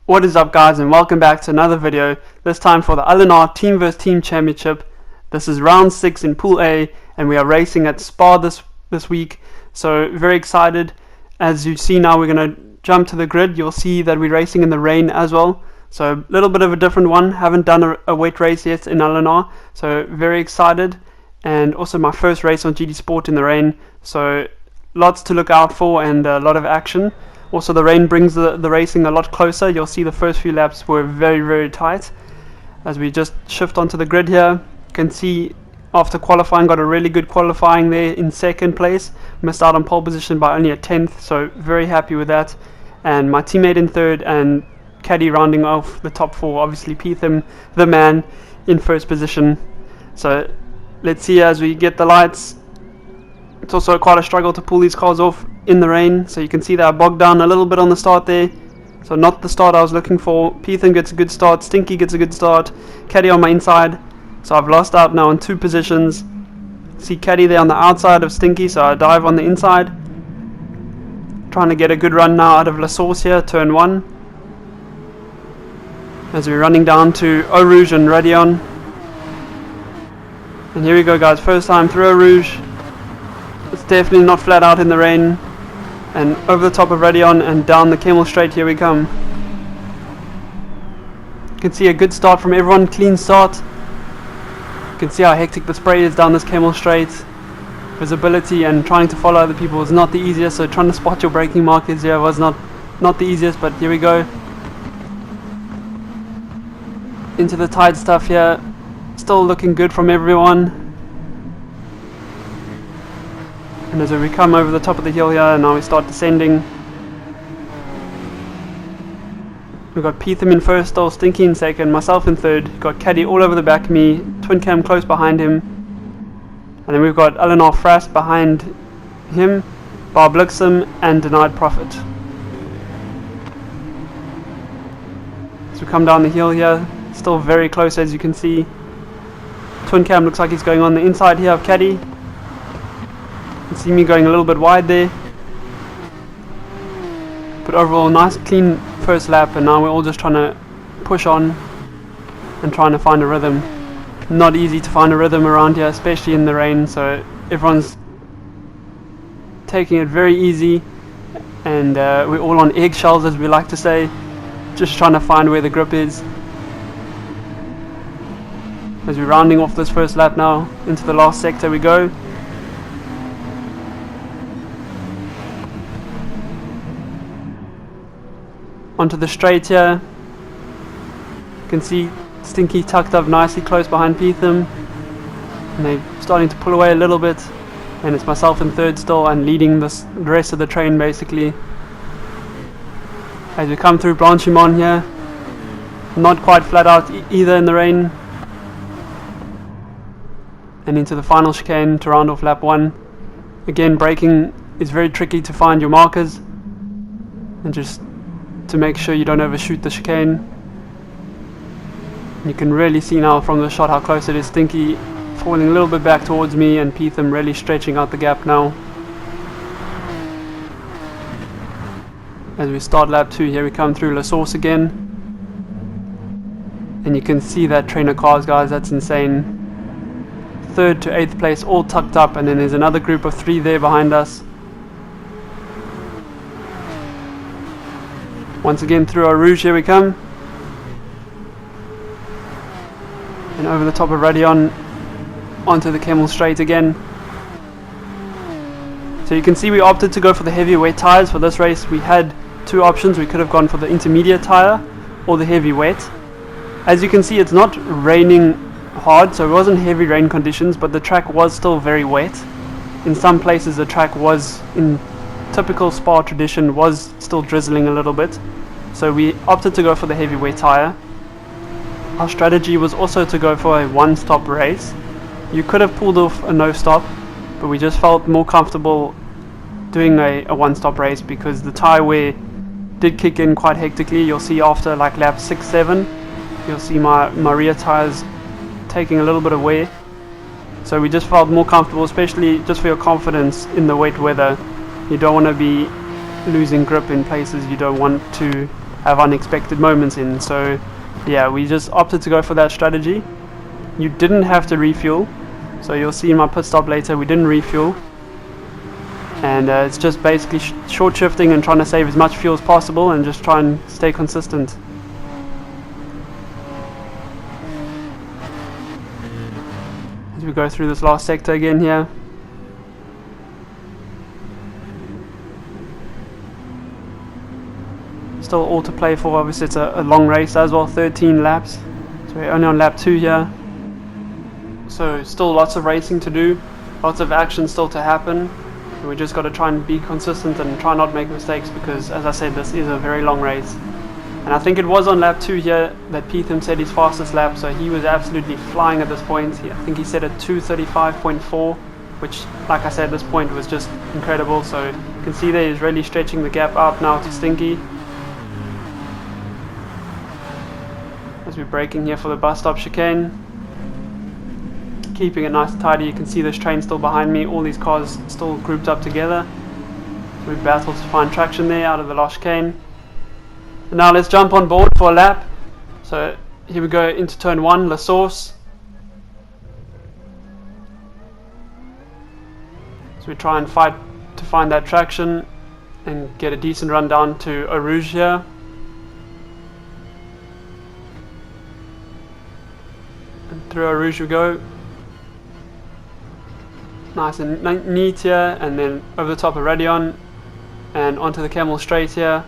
What is up, guys, and welcome back to another video, this time for the LNR Team vs Team Championship. This is round 6 in Pool A, and we are racing at Spa this week, so very excited. As you see now, we're going to jump to the grid. You'll see that we're racing in the rain as well, so a little bit of a different one. Haven't done a wet race yet in LNR, so very excited, and also my first race on GD Sport in the rain, so lots to look out for and a lot of action. Also, the rain brings the racing a lot closer. You'll see the first few laps were very tight. As we just shift onto the grid here, you can see after qualifying, got a really good qualifying there in second place. Missed out on pole position by only a 10th, so very happy with that. And my teammate in third and caddy rounding off the top four. Obviously PODIUM, the man, in first position. So let's see as we get the lights. It's also quite a struggle to pull these cars off in the rain, so you can see that I bogged down a little bit on the start there, so not the start I was looking for. PODIUM gets a good start, Stinky gets a good start, Caddy on my inside, so I've lost out now on 2 positions. See Caddy there on the outside of Stinky, so I dive on the inside, trying to get a good run now out of La Source here, turn 1, as we're running down to Eau Rouge and Radion. And here we go, guys, first time through Eau Rouge. It's definitely not flat out in the rain, and over the top of Radion and down the Camel Straight, here we come. You can see a good start from everyone, clean start. You can see how hectic the spray is down this Camel Straight. Visibility and trying to follow other people is not the easiest, so trying to spot your braking markers here was not the easiest, but here we go. Into the tight stuff here, still looking good from everyone. And as we come over the top of the hill here, now we start descending. We've got PODIUM in first, still Stinky in second, myself in third. Got Caddy all over the back of me, Twin Cam close behind him. And then we've got LNR Frast behind him, Bar Blixum and Denied Profit. As we come down the hill here, still very close as you can see. Twin Cam looks like he's going on the inside here of Caddy. You can see me going a little bit wide there, but overall nice clean first lap, and now we're all just trying to push on and trying to find a rhythm. Not easy to find a rhythm around here, especially in the rain, so everyone's taking it very easy, and we're all on eggshells, as we like to say, just trying to find where the grip is. As we're rounding off this first lap now, into the last sector we go. Onto the straight here. You can see Stinky tucked up nicely close behind PODIUM, and they're starting to pull away a little bit, and it's myself in third still and leading the rest of the train basically. As we come through Blanchimont here, not quite flat out either in the rain, and into the final chicane to round off lap 1. Again, braking is very tricky to find your markers, and just to make sure you don't overshoot the chicane. You can really see now from the shot how close it is. Stinky falling a little bit back towards me, and PODIUM really stretching out the gap now. As we start lap 2, here we come through La Source again, and you can see that train of cars, guys, that's insane. 3rd to 8th place all tucked up, and then there's another group of 3 there behind us. Once again through Eau Rouge, here we come, and over the top of Radion onto the Camel Straight again. So you can see we opted to go for the heavy wet tires for this race. We had 2 options. We could have gone for the intermediate tire or the heavy wet. As you can see, it's not raining hard, so it wasn't heavy rain conditions, but the track was still very wet. In some places the track was, in typical Spa tradition, was still drizzling a little bit, so we opted to go for the heavy wet tire. Our strategy was also to go for a one-stop race. You could have pulled off a no-stop, but we just felt more comfortable doing a one-stop race because the tire wear did kick in quite hectically. You'll see after like lap 6-7, you'll see my rear tires taking a little bit of wear. So we just felt more comfortable, especially just for your confidence in the wet weather. You don't want to be losing grip in places you don't want to have unexpected moments in. So yeah, we just opted to go for that strategy. You didn't have to refuel, so you'll see in my pit stop later we didn't refuel, and it's just basically short shifting and trying to save as much fuel as possible and just try and stay consistent. As we go through this last sector again here. Still all to play for. Obviously it's a long race as well, 13 laps, so we're only on lap 2 here. So still lots of racing to do, lots of action still to happen. We just got to try and be consistent and try not make mistakes, because as I said, this is a very long race. And I think it was on lap 2 here that PODIUM said his fastest lap, so he was absolutely flying at this point. I think he said at 2:35.4, which, like I said, at this point was just incredible. So you can see there he's really stretching the gap out now to Stinky. As we're braking here for the bus stop chicane, keeping it nice and tidy. You can see this train still behind me, all these cars still grouped up together. So we battled to find traction there out of the last chicane. And now let's jump on board for a lap. So here we go into turn 1, La Source. So we try and fight to find that traction and get a decent run down to Eau Rouge here. And through Eau Rouge we go. Nice and neat here, and then over the top of Radion and onto the Camel straight here.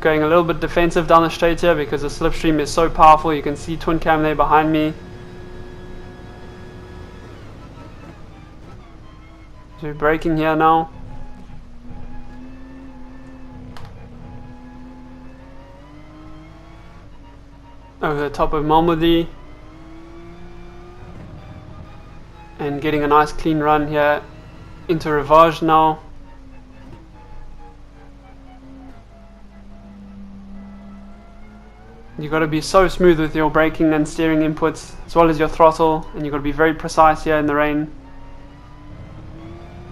Going a little bit defensive down the straight here because the slipstream is so powerful. You can see Twin Cam there behind me. So we're braking here now. Over the top of Malmedy. And getting a nice clean run here into Rivage now. You've got to be so smooth with your braking and steering inputs as well as your throttle, and you've got to be very precise here in the rain.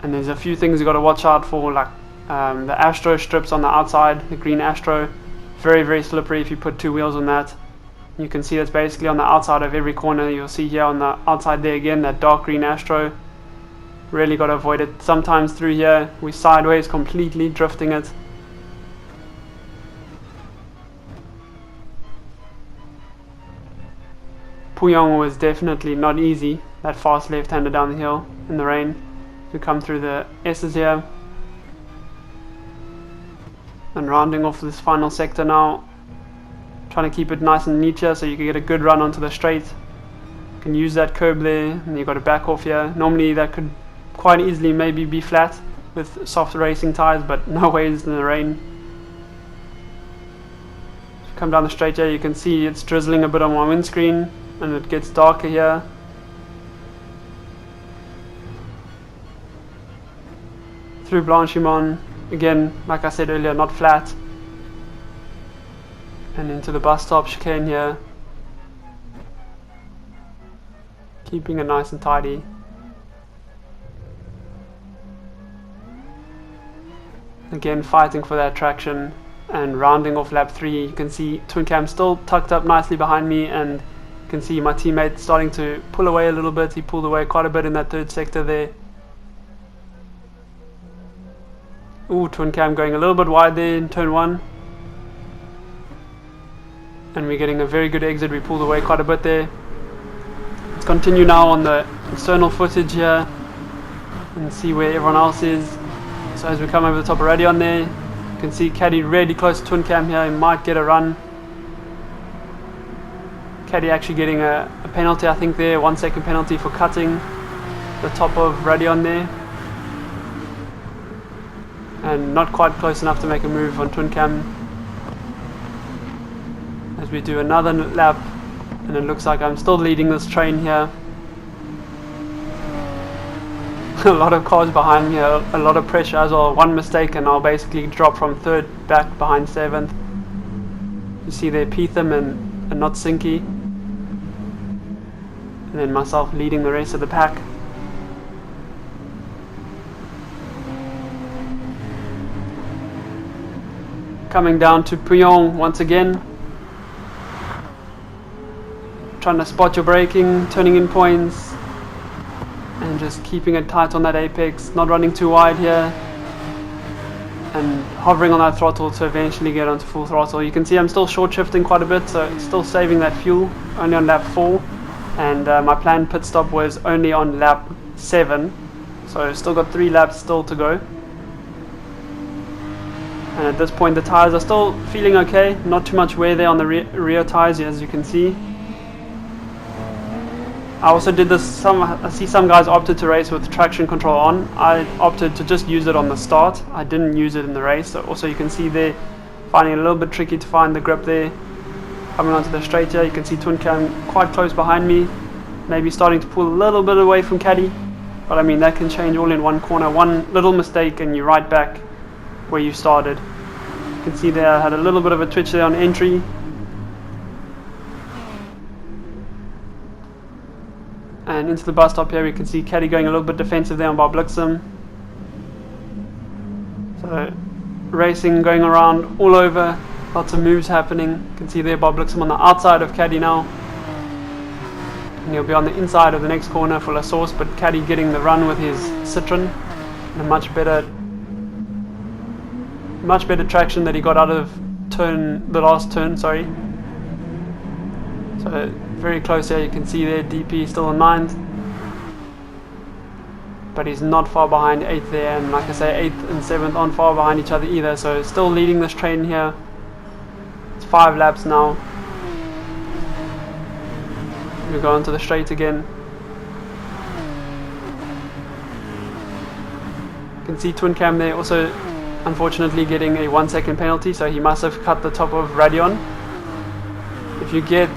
And there's a few things you've got to watch out for, like the Astro strips on the outside, the green Astro, very very slippery if you put 2 wheels on that. You can see that's basically on the outside of every corner. You'll see here on the outside there again, that dark green Astro. Really got to avoid it. Sometimes through here we sideways completely drifting it. PODIUM was definitely not easy, that fast left-hander down the hill in the rain. We come through the S's here. And rounding off this final sector now. Trying to keep it nice and neat here so you can get a good run onto the straight. You can use that curb there, and you've got to back off here. Normally that could quite easily maybe be flat with soft racing tyres, but no ways in the rain. Come down the straight here, you can see it's drizzling a bit on my windscreen, and it gets darker here. Through Blanchimont, again, like I said earlier, not flat. And into the bus stop chicane here. Keeping it nice and tidy. Again, fighting for that traction. And rounding off lap 3, you can see Twin Cam still tucked up nicely behind me, and you can see my teammate starting to pull away a little bit. He pulled away quite a bit in that third sector there. Ooh, Twin Cam going a little bit wide there in turn 1. And we're getting a very good exit. We pulled away quite a bit there. Let's continue now on the external footage here and see where everyone else is. So as we come over the top of Radion there, you can see Caddy really close to Twin Cam here. He might get a run. Caddy actually getting a penalty, I think there, 1 second penalty for cutting the top of Radion there. And not quite close enough to make a move on Twin Cam. As we do another lap, and it looks like I'm still leading this train here. A lot of cars behind me, a lot of pressure as well. One mistake and I'll basically drop from 3rd back behind 7th. You see there PODIUM and not Sinky. And then myself leading the rest of the pack. Coming down to PODIUM once again. Trying to spot your braking, turning in points, and just keeping it tight on that apex, not running too wide here, and hovering on that throttle to eventually get onto full throttle. You can see I'm still short shifting quite a bit, so still saving that fuel, only on lap 4, and my planned pit stop was only on lap 7, so still got 3 laps still to go. And at this point the tyres are still feeling okay, not too much wear there on the rear tyres, as you can see. I also did this, I see some guys opted to race with traction control on. I opted to just use it on the start. I didn't use it in the race. So also you can see there, finding it a little bit tricky to find the grip there. Coming onto the straight here, you can see Twin Cam quite close behind me. Maybe starting to pull a little bit away from Caddy. But I mean, that can change all in one corner. One little mistake and you're right back where you started. You can see there I had a little bit of a twitch there on entry. And into the bus stop here, we can see Caddy going a little bit defensive there on Bob Blixham. So racing going around all over, lots of moves happening. You can see there Bob Blixham on the outside of Caddy now. And he'll be on the inside of the next corner for La Source, but Caddy getting the run with his Citroen. And a much better traction that he got out of the last turn, sorry. So very close here, you can see there DP still in 9th, but he's not far behind 8th there, and like I say 8th and 7th aren't far behind each other either, so still leading this train here. It's 5 laps now. We go onto the straight again. You can see Twin Cam there also unfortunately getting a 1 second penalty, so he must have cut the top of Radeon. If you get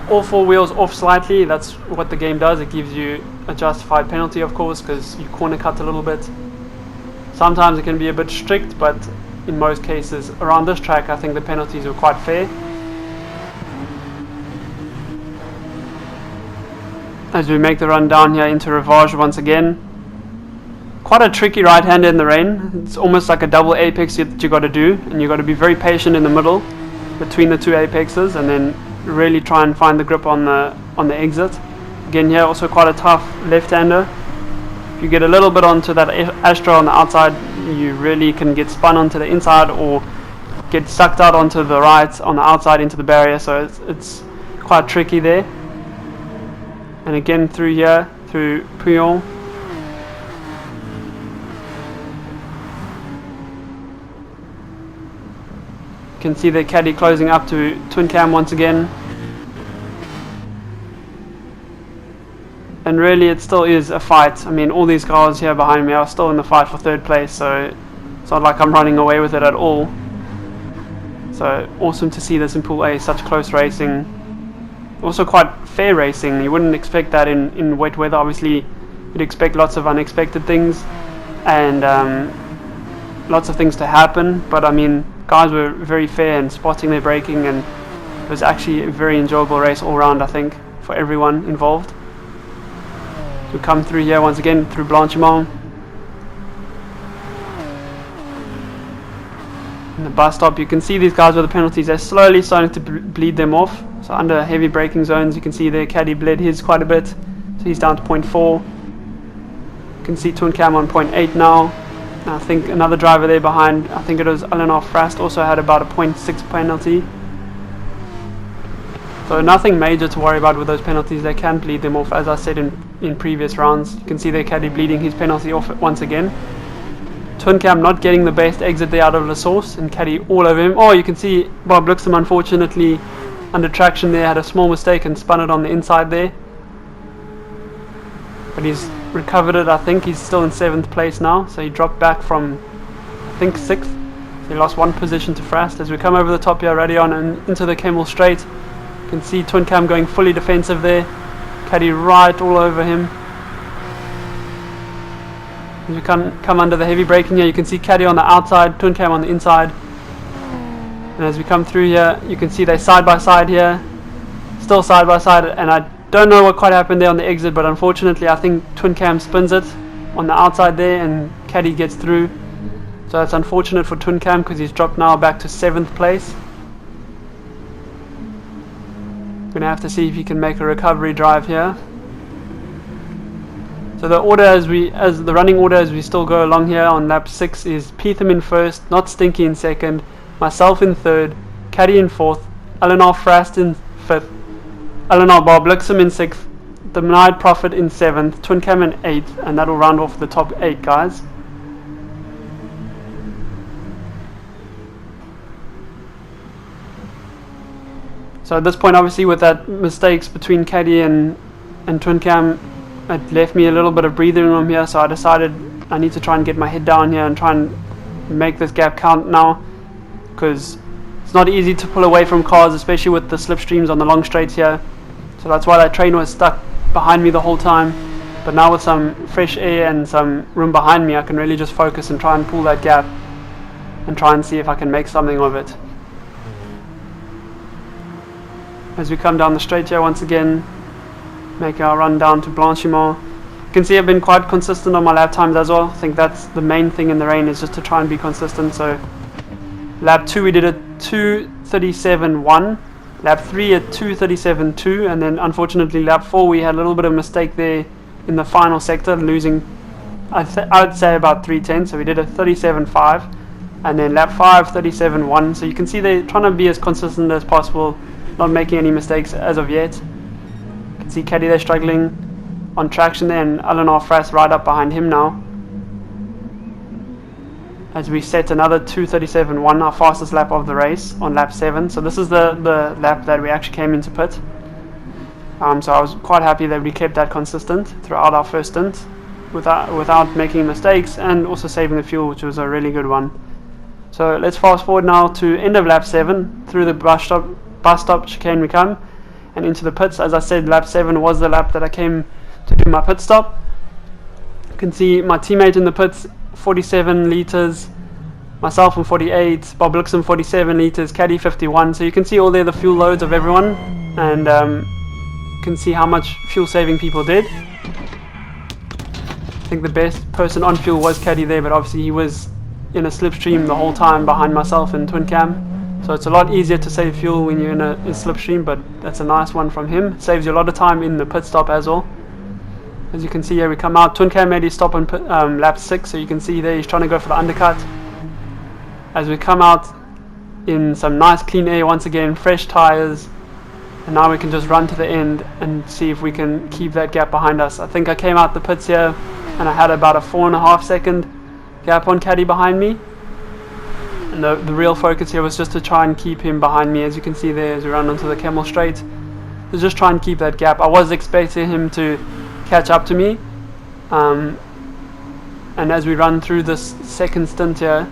all 4 wheels off slightly, that's what the game does. It gives you a justified penalty, of course, because you corner cut a little bit. Sometimes it can be a bit strict, but in most cases around this track I think the penalties were quite fair. As we make the run down here into Rivage once again. Quite a tricky right-hander in the rain. It's almost like a double apex that you got to do, and you got to be very patient in the middle between the 2 apexes, and then really try and find the grip on the exit. Again here also quite a tough left-hander. If you get a little bit onto that Astra on the outside, you really can get spun onto the inside or get sucked out onto the right on the outside into the barrier, so it's quite tricky there. And again through here, through PODIUM. You can see the Caddy closing up to Twin Cam once again. And really it still is a fight. I mean, all these cars here behind me are still in the fight for 3rd place, so it's not like I'm running away with it at all. So awesome to see this in Pool A, such close racing. Also quite fair racing. You wouldn't expect that in wet weather. Obviously you'd expect lots of unexpected things and lots of things to happen, but I mean, guys were very fair and spotting their braking, and it was actually a very enjoyable race all round, I think, for everyone involved. We come through here once again through Blanchimont. In the bus stop, you can see these guys with the penalties, they're slowly starting to bleed them off. So under heavy braking zones, you can see there Caddy bled his quite a bit, so he's down to 0.4. You can see Twin Cam on 0.8 now. I think another driver there behind, I think it was LNR Frast, also had about a 0.6 penalty. So nothing major to worry about with those penalties. They can bleed them off, as I said in previous rounds. You can see there Caddy bleeding his penalty off once again. Twin Cam not getting the best exit there out of La Source, and Caddy all over him. Oh, you can see Bob Blixham unfortunately under traction there had a small mistake and spun it on the inside there. But he's recovered it. I think he's still in 7th place now, so he dropped back from I think 6th. So he lost 1 position to Frast. As we come over the top here, Radeon, and into the Kemmel Straight, you can see Twin Cam going fully defensive there. Caddy right all over him. As we come under the heavy braking here, you can see Caddy on the outside, Twin Cam on the inside. And as we come through here, you can see they're side by side here, still side by side, and I don't know what quite happened there on the exit, but unfortunately I think Twin Cam spins it on the outside there and Caddy gets through. So that's unfortunate for Twin Cam because he's dropped now back to 7th place. Gonna have to see if he can make a recovery drive here. So the order as the running order as we still go along here on lap 6 is PODIUM in 1st, Not Stinky in 2nd, myself in 3rd, Caddy in 4th, LNR Frast in 5th, LNR Bob Blixum in 6th, Denied Profit in 7th, Twin Cam in 8th, and that'll round off the top 8 guys. So at this point, obviously with that mistakes between Caddy and Twin Cam, it left me a little bit of breathing room here, so I decided I need to try and get my head down here and try and make this gap count now, because it's not easy to pull away from cars, especially with the slipstreams on the long straights here. So that's why that train was stuck behind me the whole time, but now with some fresh air and some room behind me, I can really just focus and try and pull that gap and try and see if I can make something of it. As we come down the straight here once again, make our run down to Blanchimont. You can see I've been quite consistent on my lap times as well. I think that's the main thing in the rain, is just to try and be consistent. So lap 2 we did a 2:37.1, lap 3 at 2:37.2, and then unfortunately lap 4 we had a little bit of mistake there in the final sector, losing I would say about 3:10, so we did a 37.5, and then lap 5 37.1. So you can see they're trying to be as consistent as possible, not making any mistakes as of yet. You can see Caddy there struggling on traction there, and LNR Frast right up behind him now, as we set another 2:37.1, our fastest lap of the race on lap 7. So this is the lap that we actually came into pit. So I was quite happy that we kept that consistent throughout our first stint without making mistakes, and also saving the fuel, which was a really good one. So let's fast forward now to end of lap 7, through the bus stop chicane we come, and into the pits. As I said, lap 7 was the lap that I came to do my pit stop. You can see my teammate in the pits, 47 litres, myself on 48, Bob Blixum 47 litres, Caddy 51. So you can see all there the fuel loads of everyone, and you can see how much fuel saving people did. I think the best person on fuel was Caddy there, but obviously he was in a slipstream the whole time behind myself and Twin Cam. So it's a lot easier to save fuel when you're in a slipstream, but that's a nice one from him. It saves you a lot of time in the pit stop as well. As you can see here, we come out. Twin Cam made his stop on lap 6, so you can see there he's trying to go for the undercut. As we come out in some nice clean air once again, fresh tyres, and now we can just run to the end and see if we can keep that gap behind us. I think I came out the pits here and I had about a 4.5 second gap on Caddy behind me, and the real focus here was just to try and keep him behind me. As you can see there, as we run onto the Camel Straight, to just try and keep that gap. I was expecting him to catch up to me, and as we run through this second stint here,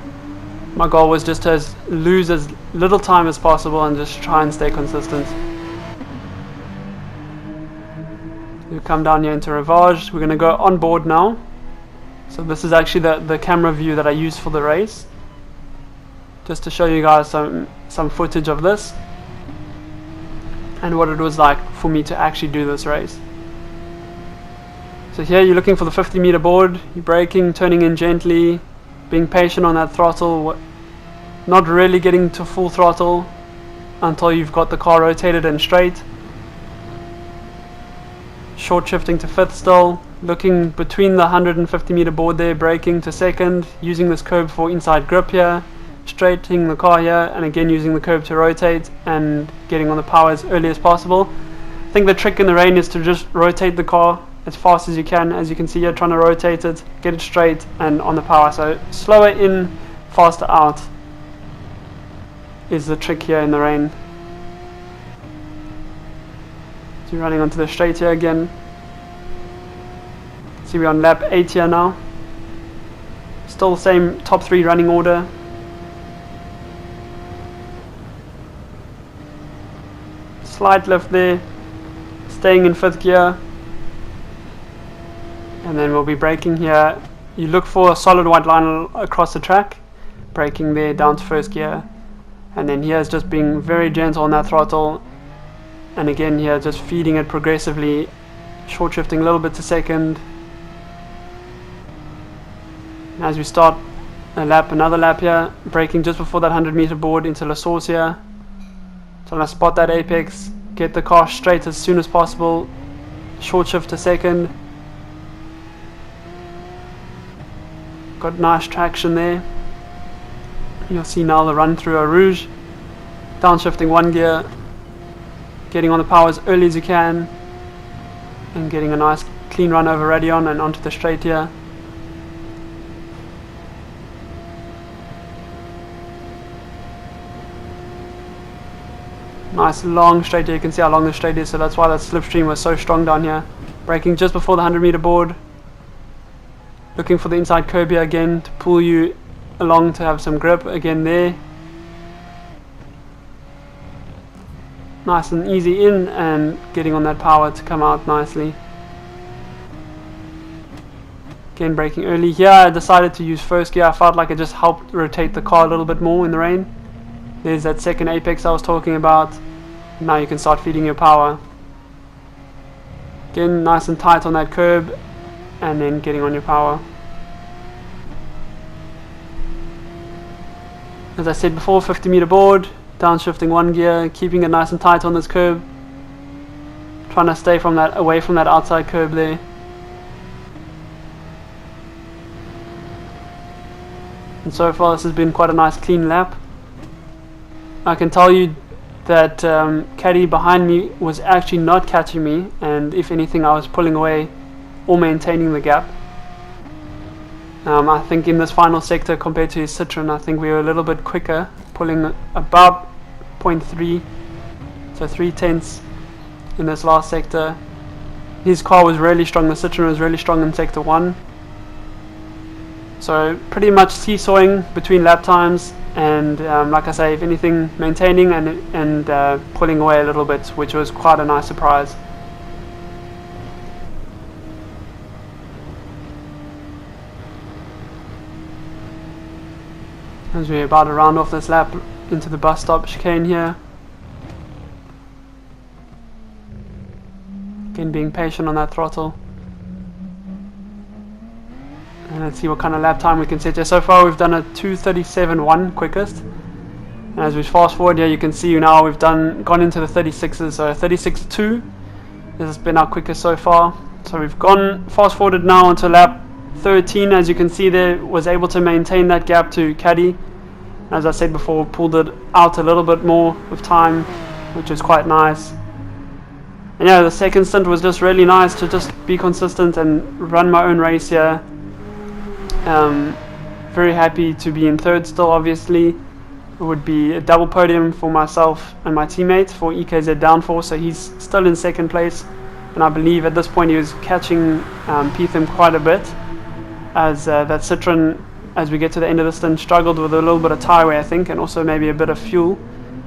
my goal was just to lose as little time as possible and just try and stay consistent. We come down here into Rivage. We're going to go on board now. So this is actually the camera view that I used for the race, just to show you guys some footage of this and what it was like for me to actually do this race. So here you're looking for the 50-meter board, you're braking, turning in gently, being patient on that throttle, not really getting to full throttle until you've got the car rotated and straight. Short shifting to 5th still, looking between the 150-meter board there, braking to 2nd, using this curb for inside grip here, straightening the car here, and again using the curb to rotate and getting on the power as early as possible. I think the trick in the rain is to just rotate the car as fast as you can. As you can see here, trying to rotate it, get it straight and on the power. So slower in, faster out is the trick here in the rain. So you're running onto the straight here again. See, we're on lap 8 here now. Still the same top 3 running order. Slight lift there, staying in 5th gear, and then we'll be braking here. You look for a solid white line across the track, braking there down to 1st gear, and then here is just being very gentle on that throttle, and again here just feeding it progressively, short shifting a little bit to 2nd. And as we start another lap here, braking just before that 100 meter board into La Source here. Trying to spot that apex, get the car straight as soon as possible, short shift a second. Got nice traction there. You'll see now the run through a Rouge. Downshifting one gear, getting on the power as early as you can, and getting a nice clean run over Radion and onto the straight here. Nice long straight here, you can see how long the straight is, so that's why that slipstream was so strong down here. Braking just before the 100 meter board. Looking for the inside curb here again to pull you along to have some grip again there. Nice and easy in and getting on that power to come out nicely. Again braking early. Here I decided to use first gear. I felt like it just helped rotate the car a little bit more in the rain. There's that second apex I was talking about. Now you can start feeding your power. Again nice and tight on that curb and then getting on your power. As I said before, 50 meter board, downshifting one gear, keeping it nice and tight on this curb, trying to stay from that, away from that outside curb there. And so far this has been quite a nice clean lap. I can tell you that caddy behind me was actually not catching me, and if anything I was pulling away or maintaining the gap. I think in this final sector compared to his Citroen, I think we were a little bit quicker, pulling about 0.3, so 3/10 in this last sector. His car was really strong, the Citroen was really strong in sector 1. So pretty much seesawing between lap times, and like I say, if anything, maintaining and pulling away a little bit, which was quite a nice surprise. As we're about to round off this lap into the bus stop chicane here. Again being patient on that throttle. And let's see what kind of lap time we can set here. So far we've done a 2:37.1 quickest. And as we fast forward here, you can see now we've gone into the 36s, so 36.2. This has been our quickest so far. So we've fast forwarded now onto lap 13, as you can see there, was able to maintain that gap to caddy. As I said before, pulled it out a little bit more with time, which was quite nice. And yeah, the second stint was just really nice to just be consistent and run my own race here. Very happy to be in third still, obviously. It would be a double podium for myself and my teammate for EKZ Downforce, so he's still in second place. And I believe at this point he was catching Petham quite a bit, as that Citroen, as we get to the end of the stint, struggled with a little bit of tyre wear, I think, and also maybe a bit of fuel.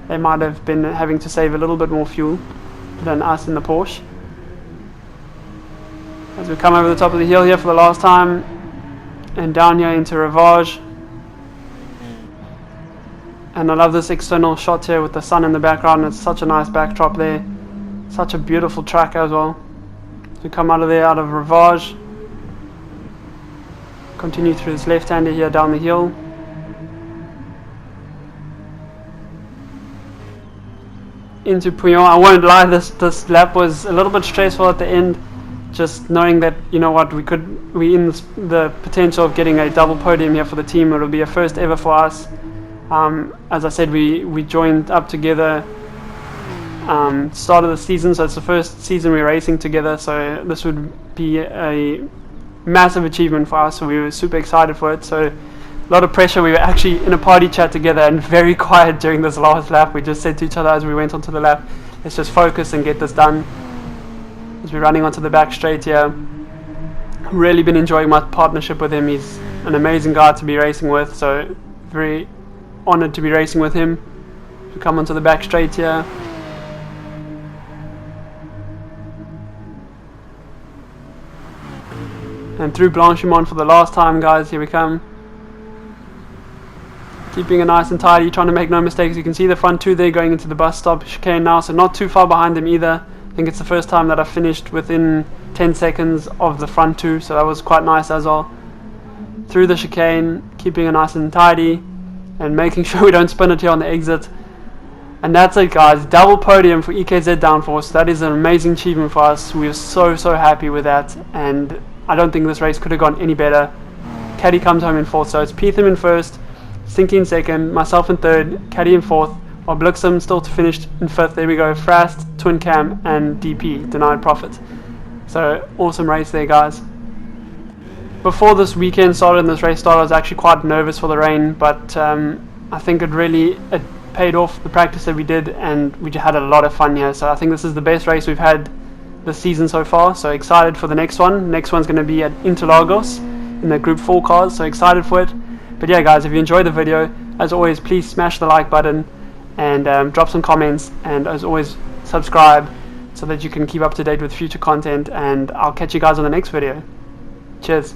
They might have been having to save a little bit more fuel than us in the Porsche. As we come over the top of the hill here for the last time, and down here into Rivage. And I love this external shot here with the sun in the background. It's such a nice backdrop there. Such a beautiful track as well. So we come out of there, out of Rivage. Continue through this left-hander here down the hill. Into PODIUM. I won't lie, this lap was a little bit stressful at the end. Just knowing that, you know what, we in the potential of getting a double podium here for the team. It'll be a first ever for us. As I said, we joined up together start of the season, so it's the first season we're racing together, so this would be a massive achievement for us, so we were super excited for it. So a lot of pressure. We were actually in a party chat together and very quiet during this last lap. We just said to each other as we went onto the lap, let's just focus and get this done. As we're running onto the back straight here, really been enjoying my partnership with him. He's an amazing guy to be racing with, so very honoured to be racing with him. We come onto the back straight here. And through Blanchimont for the last time, guys. Here we come. Keeping it nice and tidy, trying to make no mistakes. You can see the front two there going into the bus stop chicane now, so not too far behind them either. I think it's the first time that I finished within 10 seconds of the front two, so that was quite nice as well. Through the chicane, keeping it nice and tidy, and making sure we don't spin it here on the exit. And that's it, guys. Double podium for EKZ Downforce. That is an amazing achievement for us. We are so happy with that, and I don't think this race could have gone any better. Caddy comes home in 4th, so it's Peetham in 1st, Stinky in 2nd, myself in 3rd, Caddy in 4th, while Blixum still to finish in 5th. There we go, Frast, Twin Cam, and DP, Denied Profit. So, awesome race there, guys. Before this weekend started and this race started, I was actually quite nervous for the rain, but I think it paid off, the practice that we did, and we had a lot of fun here. So I think this is the best race we've had this season so far, so excited for the next one. Next one's going to be at Interlagos in the Group 4 cars, so excited for it. But yeah, guys, if you enjoyed the video, as always, please smash the like button and drop some comments, and as always, subscribe so that you can keep up to date with future content, and I'll catch you guys on the next video. Cheers.